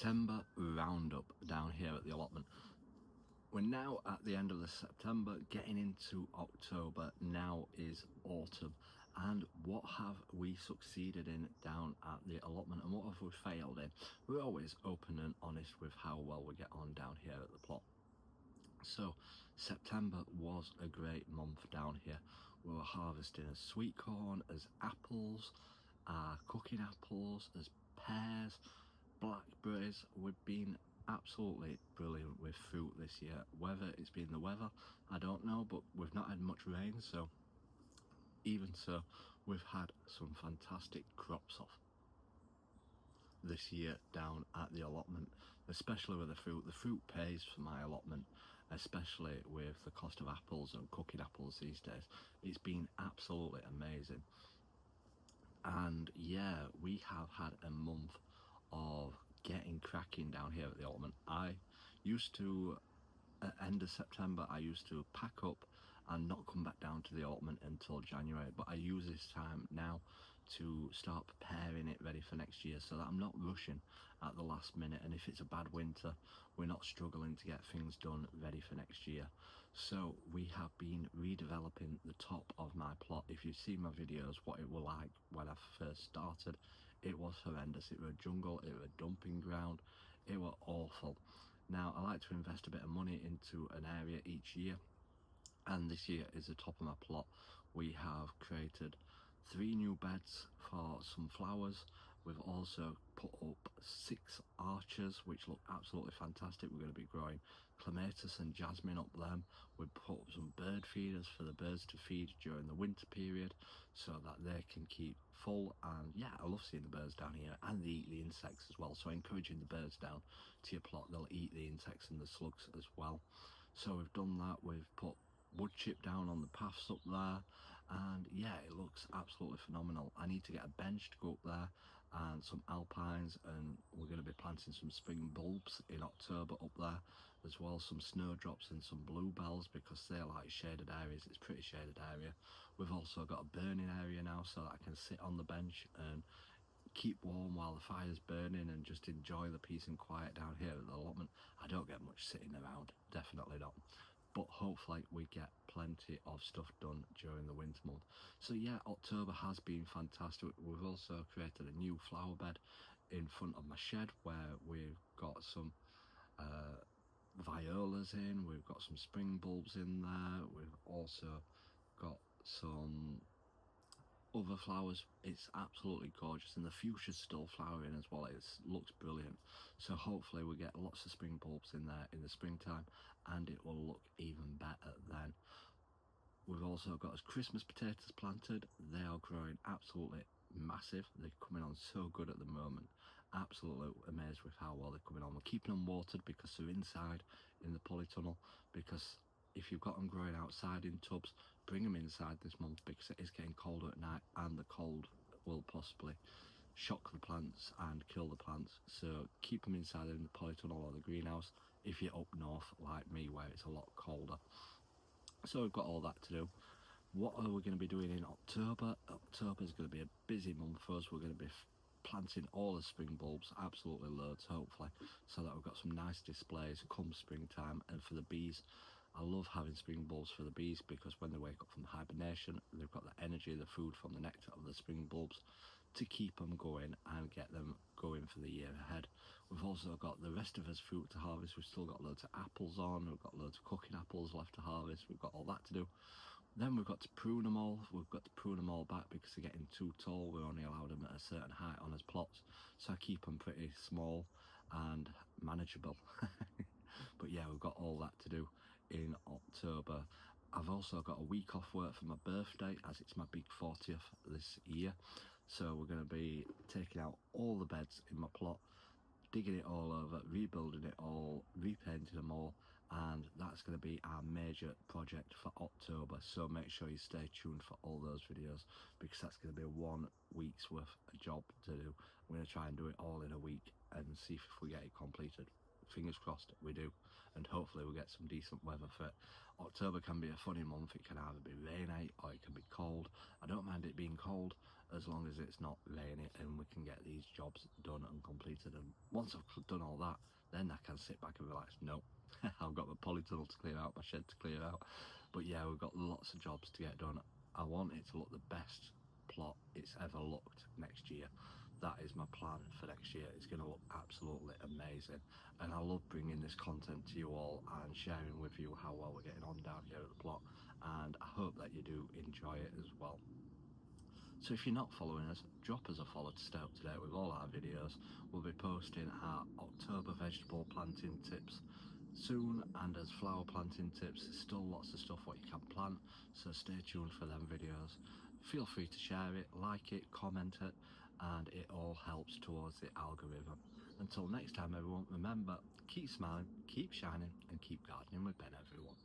September roundup down here at the allotment. We're now at the end of the September, getting into October. Now is autumn, and what have we succeeded in down at the allotment and what have we failed in? We're always open and honest with how well we get on down here at the plot. So September was a great month down here. We were harvesting as sweet corn, as apples, cooking apples, as pears, blackberries. We've been absolutely brilliant with fruit this year. Whether it's been the weather, I don't know, but we've not had much rain, so even so, we've had some fantastic crops off this year down at the allotment, especially with the fruit. The fruit pays for my allotment, especially with the cost of apples and cooking apples these days. It's been absolutely amazing. And yeah, we have had a month of getting cracking down here at the allotment. I used to, at end of September, I used to pack up and not come back down to the allotment until January, but I use this time now to start preparing it ready for next year, so that I'm not rushing at the last minute, and if it's a bad winter, we're not struggling to get things done ready for next year. So we have been redeveloping the top of my plot. If you see my videos, what it was like when I first started, it was horrendous. It was a jungle, it was a dumping ground, it was awful. Now I like to invest a bit of money into an area each year, and this year is the top of my plot. We have created 3 new beds for some flowers. We've also put up 6 arches which look absolutely fantastic. We're going to be growing clematis and jasmine up them. We've put up some bird feeders for the birds to feed during the winter period so that they can keep full. And yeah, I love seeing the birds down here, and they eat the insects as well, so encouraging the birds down to your plot, they'll eat the insects and the slugs as well. So we've done that. We've put wood chip down on the paths up there, and yeah, it looks absolutely phenomenal. I need to get a bench to go up there and some alpines, and we're going to be planting some spring bulbs in October up there as well, some snowdrops and some bluebells because they like shaded areas. It's a pretty shaded area. We've also got a burning area now so that I can sit on the bench and keep warm while the fire's burning and just enjoy the peace and quiet down here at the allotment. I don't get much sitting around, definitely not, but hopefully we get plenty of stuff done during the winter month. So yeah, October has been fantastic. We've also created a new flower bed in front of my shed where we've got some violas in, we've got some spring bulbs in there, we've also got some other flowers. It's absolutely gorgeous, and the fuchsia's still flowering as well. It looks brilliant. So hopefully we get lots of spring bulbs in there in the springtime, and it will look even better then. We've also got Christmas potatoes planted. They are growing absolutely massive. They're coming on so good at the moment. Absolutely amazed with how well they're coming on. We're keeping them watered because they're inside in the polytunnel, because if you've got them growing outside in tubs, bring them inside this month because it is getting colder at night, and the cold will possibly shock the plants and kill the plants. So keep them inside in the polytunnel or the greenhouse if you're up north like me where it's a lot colder. So we've got all that to do. What are we going to be doing in October? October is going to be a busy month for us. We're going to be planting all the spring bulbs, absolutely loads hopefully, so that we've got some nice displays come springtime. And for the bees, I love having spring bulbs for the bees because when they wake up from hibernation, they've got the energy, the food from the nectar of the spring bulbs to keep them going and get them going for the year ahead. We've also got the rest of us fruit to harvest. We've still got loads of apples on, we've got loads of cooking apples left to harvest, we've got all that to do. Then we've got to prune them all. We've got to prune them all back because they're getting too tall. We're only allowed them at a certain height on his plots, so I keep them pretty small and manageable. But yeah, we've got all that to do in October. I've also got a week off work for my birthday, as it's my big 40th this year. So we're going to be taking out all the beds in my plot, digging it all over, rebuilding it all, repainting them all, and that's going to be our major project for October. So make sure you stay tuned for all those videos because that's going to be 1 week's worth of job to do. I'm going to try and do it all in a week and see if we get it completed fingers crossed we do, and hopefully we'll get some decent weather for it. October can be a funny month. It can either be rainy or it can be cold. I don't mind it being cold as long as it's not rainy and we can get these jobs done and completed. And once I've done all that, then I can sit back and relax. No, I've got my polytunnel to clear out, my shed to clear out. But yeah, we've got lots of jobs to get done. I want it to look the best plot it's ever looked next year. That is my plan for next year. It's going to look absolutely amazing, and I love bringing this content to you all and sharing with you how well we're getting on down here at the plot, and I hope that you do enjoy it as well. So if you're not following us, drop us a follow to stay up to date with all our videos. We'll be posting our October vegetable planting tips soon, and as flower planting tips, there's still lots of stuff what you can plant, so stay tuned for them videos. Feel free to share it, like it, comment it, and it all helps towards the algorithm. Until next time everyone, remember, keep smiling, keep shining, and keep gardening with Ben everyone.